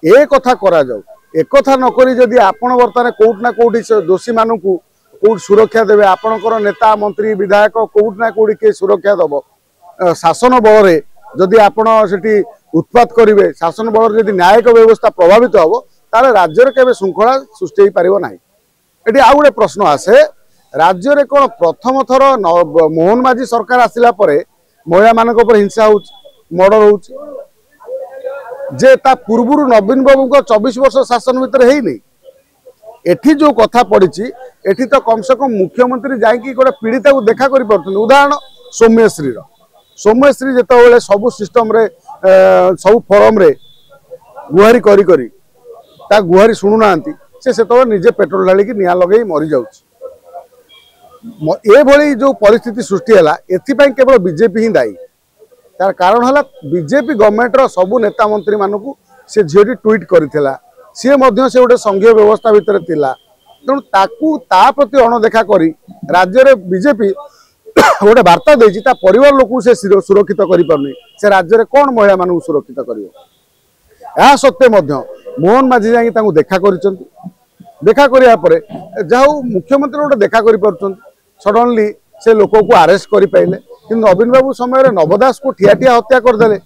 ए कथा करा जाऊ एक कथा न करी जदि आपण बर्तमान कोउट ना कोउटी दोषी मानू कोउट सुरक्षा देबे आपणकर नेता मंत्री विधायक कोउट ना कोउटी के सुरक्षा दब शासन बल रे जदि आपण सेठी उत्पात करेंगे शासन बल जदि न्यायिक व्यवस्था प्रभावित हम ताले राज्य केबे श्रृंखला सृष्टि हो पारिबो नाही। एटी आ गोटे प्रश्न आसे राज्य रे कोन प्रथम थर मोहन माझी सरकार आसिला परे महिला मानक ऊपर हिंसा हो मर्डर हो जे ता पूर्व नवीन बाबू को 24 वर्ष शासन भितर है नहीं एठी जो कथा पड़ी एठी तो कम से कम मुख्यमंत्री जाइकी गोटे पीड़िता को देखा कर पार्थ उदाहरण सौम्यश्री जिते सबू सिस्टम रे सब फोरम रे गुहारी करी ता गुहारी शुणुना से निजे पेट्रोल ढाली निआ लगे मरी जाऊँ जो परिस्थिति सृष्टि है एथिपाई केवल बीजेपी ही दायी तार कारण है बीजेपी गवर्नमेंट रो सबू नेता मंत्री मानू से झीटी ट्वीट करथिला सी से गोटे संघीय व्यवस्था भितर थिला तेणु ताकू ता प्रति अणदेखा करी राज्य रे बीजेपी गोटे वार्ता देछि ता परिवार लोक से सुरक्षित करि पारनी से राज्य रे कोन महिला मानू सुरक्षित करियो या सत्य मध्य मोहन माझी जाई तांको देखा करिसंती देखा करिया परे जाऊ मुख्यमंत्री गोटे देखा करि पारछंती सडनली से लोक को अरेस्ट करि पाइले कि नवीन बाबू समय नवदास को ठिया ठिया हत्या करदे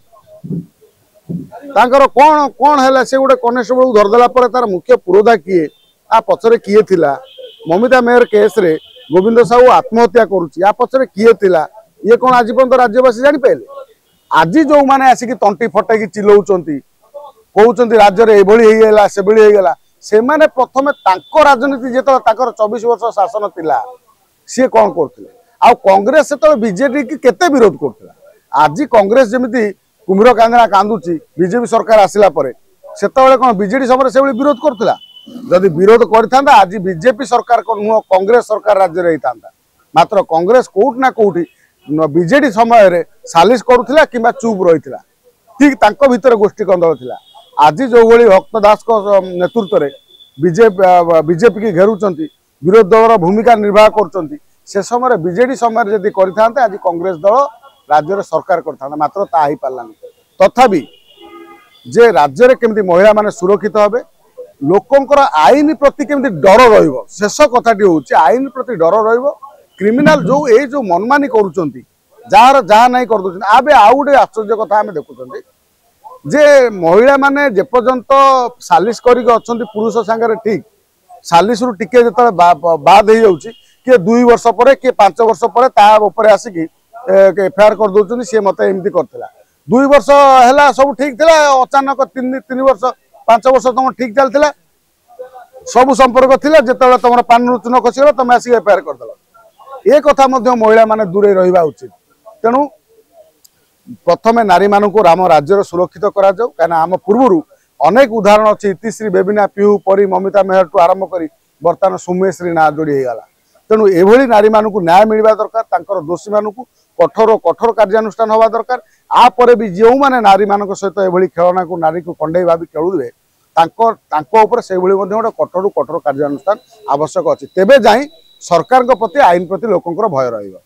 तांकर कौन कौन है से गोटे कनेस्टेबल को धरदेला तार मुख्य पुरोधा किए आ पचरे किए थिला ममिता मेयर केस रे गोविंद साहू आत्महत्या करुच्ची या पचरे किए थिला ये कौन आज पर्यंत राज्यवासी जानी पाइले आज जो मैंने आसिक तंटी फटाई चिल्लाउछंती कहउछंती राज्य रे एभली हेगला सेभली हेगला से माने प्रथमे तांको राजनीति जेतो ताकर 24 वर्ष शासन थिला सी कौन करथिले आ कांग्रेस से बीजेपी की केते विरोध करथिला आज कांग्रेस जेमिति कुम्भीर कांदना कांदुची बीजेपी सरकार आसिला परे सेतबेले कोन बीजेडी समय से विरोध करथिला जदि विरोध करथांदा आज बीजेपी सरकार को नुह कांग्रेस सरकार राज्य रे हितांदा मात्र कांग्रेस कोउट ना कोउटी बीजेडी समय रे सालिश करूथिला किबा चुप रहिथिला ठीक तांको भितर गोष्ठी कंदल थिला आज जो भली भक्त दास को नेतृत्व रे बीजेपी की घेरुचंती विरोध दल भूमिका निर्वाह करचंती से समय बीजेडी समय जदि करथांते आज कांग्रेस दल राज्य रे सरकार करथांदा मात्र ता ही पारलानी तथापि जे राज्य रे केमती महिला माने सुरक्षित होबे लोकंकर आईन प्रति केमती डर रहिबो शेष कथाटी होउची आईन प्रति डर रहिबो क्रिमिनल जो ए जो मनमानी करूचंती जार जहा नहीं कर दोचंती आबे आ गुटे आश्चर्य कथा आमे देखुचंती जे महिला माने जे पर्यंत सालिश करिक अछंती पुरुष संगे ठीक सालिश रु टिके जतले बाद हे जाउची के 2 वर्ष पर के 5 वर्ष पर ता ऊपर आसिकी एफआईआर कर दौरान सी मत एमती करथिला 2 वर्ष है सब ठीक थिला अचानक 3 वर्ष 5 वर्ष तुम ठीक चलता सब संपर्क थिला जेतले तुम पान चून खसीगला तुम आसिक एफआईआर करदेल ये कथा महिला माने दूरे रहिबा उचित तेणु प्रथमे नारी मानू राम राज्यर सुरक्षित करा जाऊ कहीं आम पूर्व अनेक उदाहरण अच्छी इतिश्री बेबिना पिहू परी ममिता मेहर टू आरंभ कर बर्तमान सौम्यश्री ना जोड़ी होगा तेणु एभली नारी मानू न्याय मिलवा दरकार तांकर दोषी मानू कठोर कठोर कार्यानुष्ठान हवा दरकार आपर भी जो मैंने नारी मान सहित एभली खेलना को नारी को कंडे भावी खेलुवे से गोटे कठोर कठोर कार्यानुष्ठान आवश्यक अच्छी तेबे जाई सरकार प्रति आईन प्रति लोकंकर भय रहिबो।